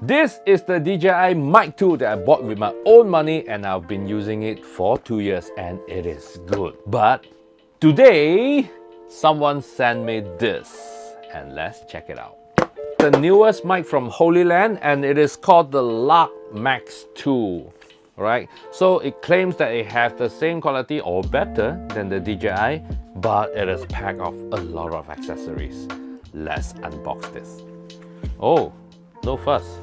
This is the DJI Mic 2 that I bought with my own money, and I've been using it for 2 years and it is good. But today, someone sent me this and let's check it out. The newest mic from Hollyland, and it is called the Lark Max 2. Right? So it claims that it has the same quality or better than the DJI, but it is packed of a lot of accessories. Let's unbox this. Oh, no fuss.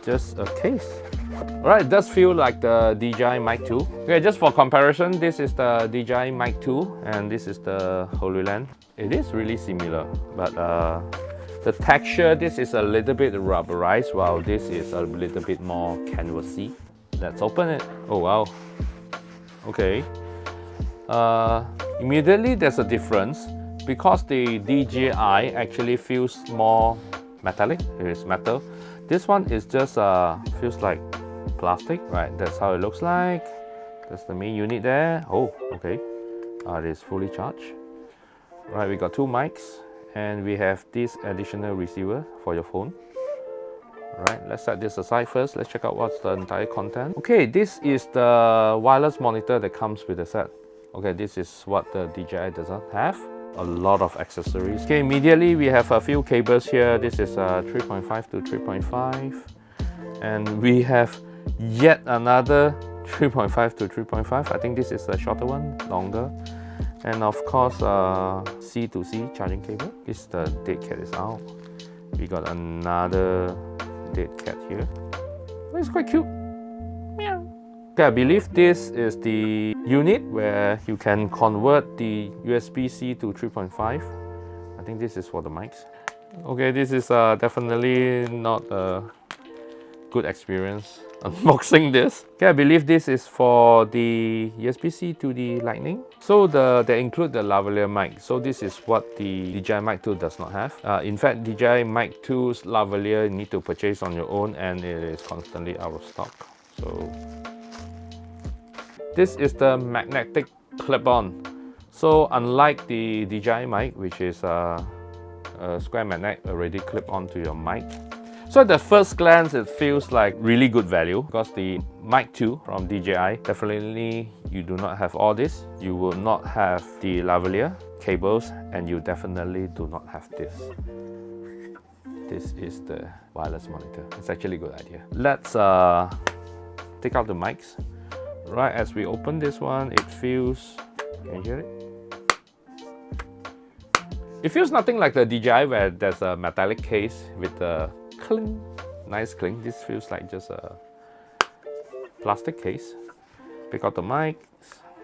Just a case. Alright, it does feel like the DJI Mic 2. Okay, just for comparison, this is the DJI Mic 2 and this is the Hollyland. It is really similar, but the texture, this is a little bit rubberized, while this is a little bit more canvasy. Let's open it. Oh wow. Okay. Immediately there's a difference because the DJI actually feels more metallic. It is metal. This one is just feels like plastic, right? That's how it looks like. That's the main unit there. Oh, okay. It is fully charged. Right, we got two mics and we have this additional receiver for your phone. Alright, let's set this aside first. Let's check out what's the entire content. Okay, this is the wireless monitor that comes with the set. Okay, this is what the DJI doesn't have. A lot of accessories. Okay, immediately we have a few cables here. This is 3.5 to 3.5. And we have yet another 3.5 to 3.5. I think this is a shorter one, longer. And of course, C to C charging cable. This the dead cat is out. We got another dead cat here. Oh, it's quite cute. Meow. Okay, I believe this is the unit where you can convert the USB-C to 3.5. I think this is for the mics. Okay, this is definitely not a good experience unboxing this. Okay, I believe this is for the USB-C to the Lightning. So they include the lavalier mic. So this is what the DJI Mic 2 does not have. In fact, DJI Mic 2's lavalier you need to purchase on your own and it is constantly out of stock. So this is the magnetic clip-on. So unlike the DJI Mic, which is a square magnet already clip onto your mic. So at the first glance, it feels like really good value because the Mic 2 from DJI, definitely you do not have all this. You will not have the lavalier cables and you definitely do not have this. This is the wireless monitor. It's actually a good idea. Let's take out the mics. Right as we open this one, it feels, can you hear it? It feels nothing like the DJI where there's a metallic case with a cling, nice cling. This feels like just a plastic case. Pick out the mics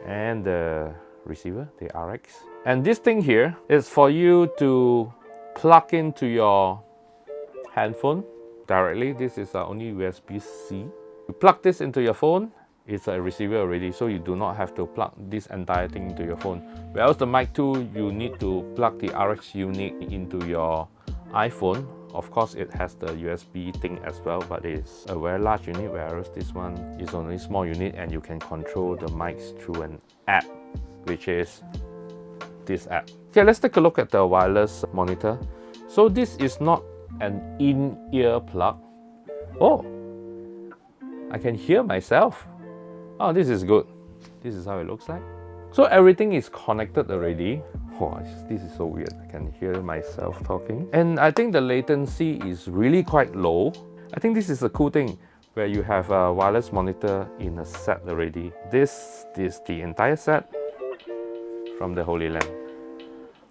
and the receiver, the RX. And this thing here is for you to plug into your handphone directly. This is only USB-C. You plug this into your phone, it's a receiver already, so you do not have to plug this entire thing into your phone. Whereas the Mic 2, you need to plug the RX unit into your iPhone. Of course, it has the USB thing as well, but it's a very large unit, whereas this one is only a small unit and you can control the mics through an app, which is this app. Okay, let's take a look at the wireless monitor. So this is not an in-ear plug. Oh, I can hear myself. Oh, this is good. This is how it looks like. So everything is connected already. Oh, this is so weird. I can hear myself talking. And I think the latency is really quite low. I think this is a cool thing where you have a wireless monitor in a set already. This is the entire set from the Hollyland.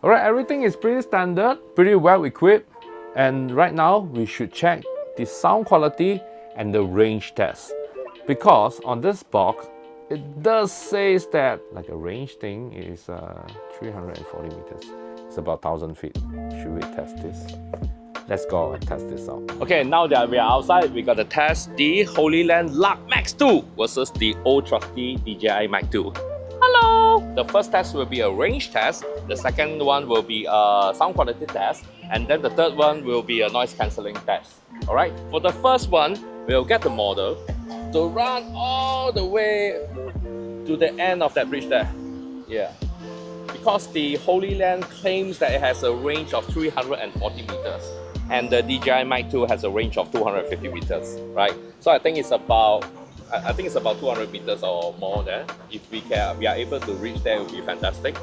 Alright, everything is pretty standard, pretty well equipped. And right now, we should check the sound quality and the range test. Because on this box, it does say that like a range thing is 340 meters. It's about 1,000 feet. Should we test this? Let's go and test this out. Okay, now that we are outside, we got to test the Hollyland Lark Max 2 versus the old trusty DJI Mic 2. Hello! The first test will be a range test. The second one will be a sound quality test. And then the third one will be a noise cancelling test. Alright, for the first one, we'll get the model to run all the way to the end of that bridge there. Yeah. Because the Hollyland claims that it has a range of 340 meters. and the DJI Mic 2 has a range of 250 meters, right? So I think it's about 200 meters or more there. If we are able to reach there, it would be fantastic.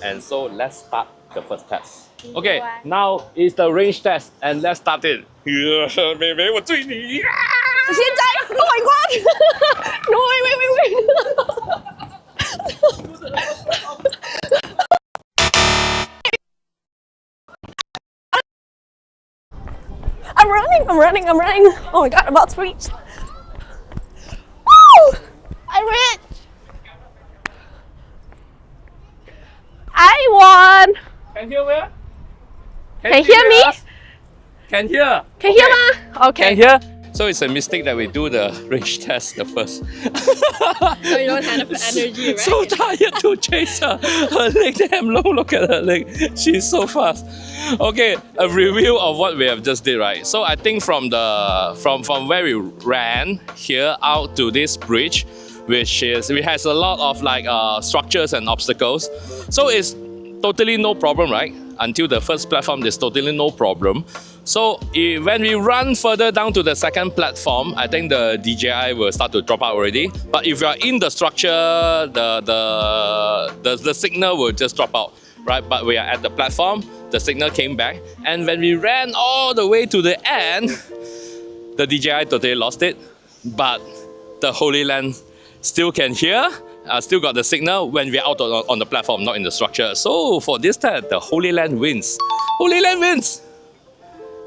And so let's start the first test. Okay, now is the range test, and let's start it. 妹妹，我追你！现在 ，Oh my God! No, wait. I'm running. Oh my God, about to reach. Woo! I reached. I won. Can you hear me? Can you hear me? Can hear. Can you hear me? Okay. Can hear. So it's a mistake that we do the range test the first. So you don't have enough energy, right? So tired to chase her. Her leg damn low. Look at her leg. She's so fast. Okay, a review of what we have just did, right? So I think from where we ran here out to this bridge, which has a lot of like structures and obstacles. So it's totally no problem, right? Until the first platform, there's totally no problem. So when we run further down to the second platform, I think the DJI will start to drop out already. But if you are in the structure, the signal will just drop out, right? But we are at the platform, the signal came back. And when we ran all the way to the end, the DJI totally lost it. But the Hollyland still can hear. Still got the signal when we're out on the platform, not in the structure. So for this test, the Hollyland wins. Hollyland wins!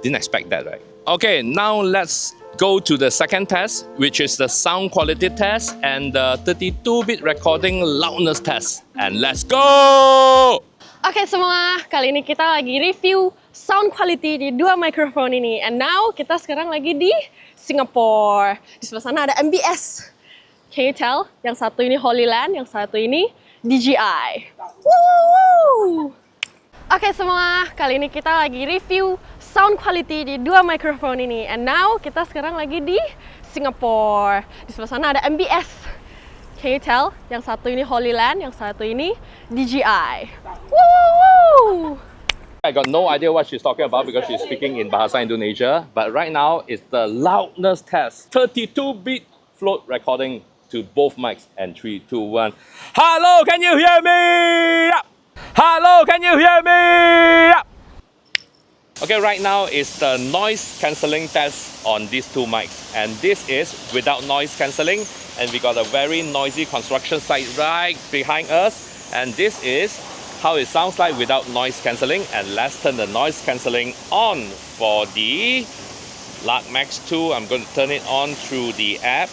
Didn't expect that, right? Okay, now let's go to the second test, which is the sound quality test and the 32-bit recording loudness test. And let's go! Oke semua, kali ini kita lagi review sound quality di dua mikrofon ini. And now kita sekarang lagi di Singapore. Di sebelah sana ada MBS. Can you tell? Yang satu ini Hollyland, yang satu ini DJI. Woo! Oke semua, kali ini kita lagi review sound quality di dua mikrofon ini. And now kita sekarang lagi di Singapore. Di sebelah sana ada MBS. Can you tell? Yang satu ini Hollyland, yang satu ini DJI. Woo! I got no idea what she's talking about because she's speaking in Bahasa Indonesia. But right now, it's the loudness test. 32-bit float recording to both mics. And 3, 2, 1. Hello, can you hear me? Hello, can you hear me? Okay, right now is the noise cancelling test on these two mics. And this is without noise cancelling. And we got a very noisy construction site right behind us. And this is how it sounds like without noise cancelling. And let's turn the noise cancelling on for the Lark Max 2. I'm going to turn it on through the app.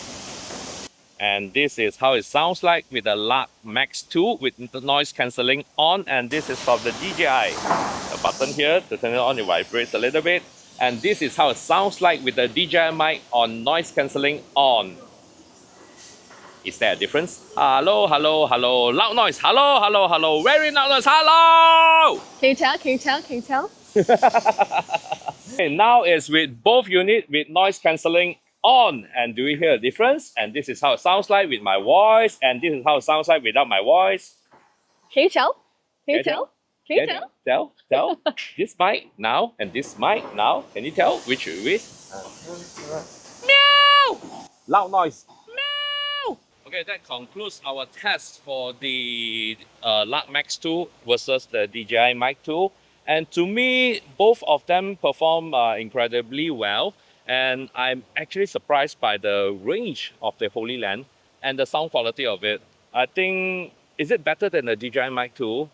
And this is how it sounds like with the Lark Max 2 with the noise cancelling on. And this is from the DJI. The button here to turn it on, it vibrates a little bit. And this is how it sounds like with the DJI mic on noise cancelling on. Is there a difference? Hello, hello, hello. Loud noise. Hello, hello, hello. Very loud noise. Hello! Can you tell? Can you tell? Can you tell? Okay, now it's with both units with noise cancelling on. And do you hear a difference? And this is how it sounds like with my voice. And this is how it sounds like without my voice. Can you tell? Can you tell? Can you tell? Tell. This mic now and this mic now. Can you tell which it is? Meow! Loud noise. Meow! Okay, that concludes our test for the Lark Max 2 versus the DJI Mic 2. And to me, both of them perform incredibly well. And I'm actually surprised by the range of the Hollyland and the sound quality of it. I think, is it better than the DJI Mic 2?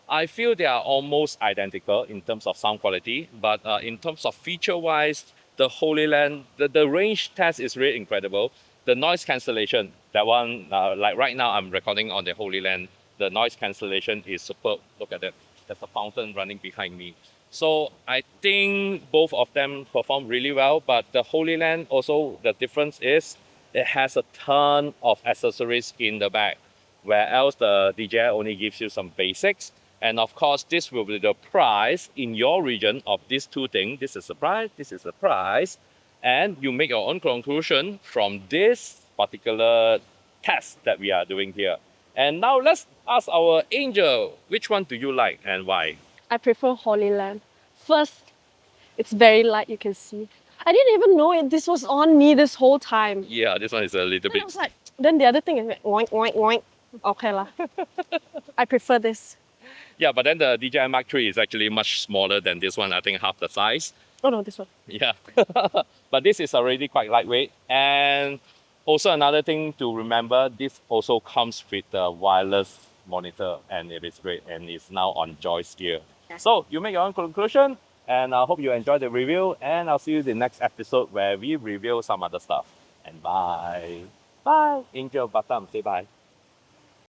I feel they are almost identical in terms of sound quality, but in terms of feature-wise, the Hollyland, the range test is really incredible. The noise cancellation, that one, like right now I'm recording on the Hollyland, the noise cancellation is superb. Look at that. There's a fountain running behind me. So I think both of them perform really well, but the Hollyland also, the difference is it has a ton of accessories in the back, where else the DJI only gives you some basics. And of course, this will be the price in your region of these two things. This is a price, this is a price. And you make your own conclusion from this particular test that we are doing here. And now let's ask our Angel, which one do you like and why? I prefer Hollyland. First, It's very light, you can see. I didn't even know this was on me this whole time. Yeah, this one is a little Then I bit. was like, then the other thing is like, oink, oink, oink. Okay lah. I prefer this. Yeah, but then the DJI Mic 3 is actually much smaller than this one. I think half the size. Oh no, this one. Yeah. But this is already quite lightweight. And also another thing to remember, this also comes with the wireless monitor, and it is great, and it's now on joystick. So you make your own conclusion, and I hope you enjoyed the review, and I'll see you in the next episode where we review some other stuff. And bye. Bye. Angel Batam, say bye.